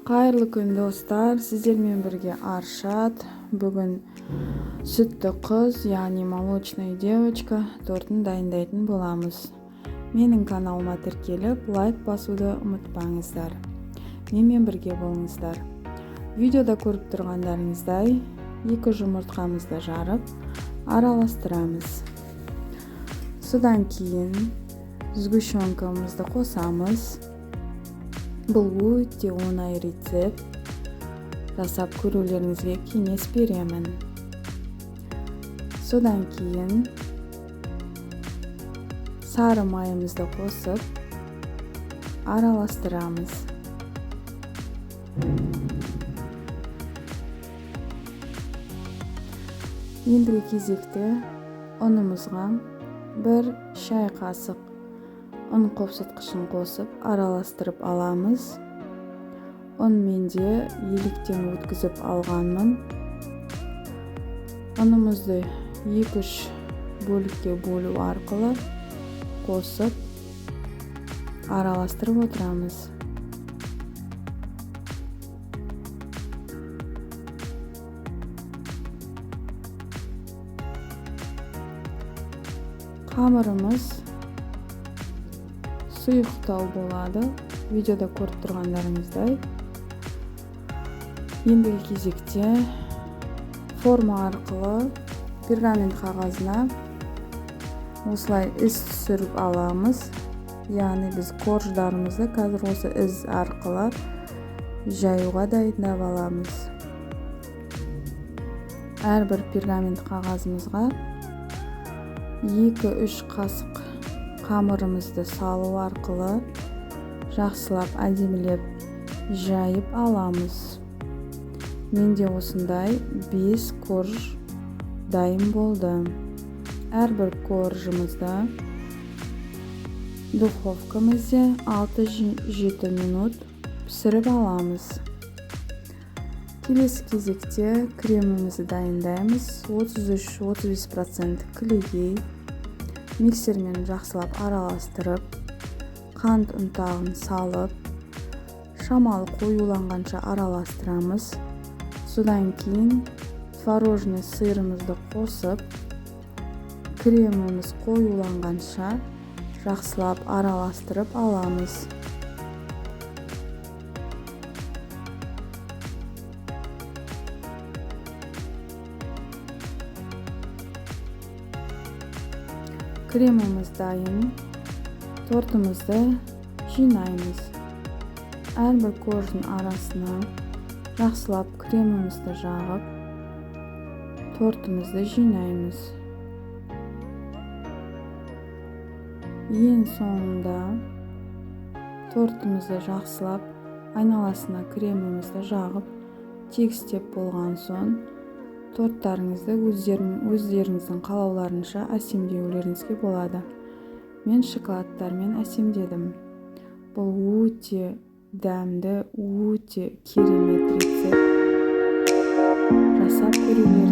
Қайырлы күн достар, сіздермен бірге Аршат. Бүгін сүтті қыз, яғни молочная девочка тортын дайындайтын боламыз. Менің каналыма тіркеліп, лайк басуды ұмытпаңыздар. Менімен бірге болыңыздар. Видеода көріп тұрғандарыңыздай, 2 жұмыртқамызды жарып, араластырамыз. Содан кейін сгущенкамызды қосамыз. Бұл өте оңай рецепт. Жасап көрулеріңізге кеңес беремін. Содан кейін сары майымызды қосып араластырамыз. Ендігі кезекте ұнымызға 1 шай қасық ұн қопсытқышын қосып араластырып аламыз. Ұн менде еліктен өткізіп алғанмын. Ұнымызды 2-3 бөлікке бөлу арқылы қосып араластырып отырамыз. Қамырымыз сұйықтау болады, видеода көріп тұрғандарыңыздай. Ендігі кезекте форма арқылы пергамент қағазына осылай із түсіріп аламыз. Яғни біз корждарымызды қазір осы із арқылы жаюға дайындап аламыз. Әрбір пергамент қағазымызға 2-3 қасық қамырымызды салу арқылы жақсылап әдемілеп жайып аламыз. Менде осындай 5 корж дайын болды. Әрбір коржымызды духовкамызда 6-7 минут пісіріп аламыз. Келесі кезекте кремімізді дайындаймыз. 33-35% кілегей. Миксермен жақсылап араластырып, қант ұнтағын салып, шамалы қоюланғанша араластырамыз. Содан кейін творожный сырымызды қосып, креміміз қоюланғанша жақсылап араластырып аламыз. Креміміз дайын. Тортымызды жинаймыз. Әрбір корждың арасына жақсылап кремімізді жағып, тортымызды жинаймыз. Ең соңында тортымызды жақсылап айналасына кремімізді жағып, тегістеп болған соң торттарыңызды өздеріңіздің қалауларынша әсемдеулеріңізге болады. Мен шоколадтармен әсемдедім. Бұл өте дәмді, өте керемет рецепт. Жасап көрулеріңізге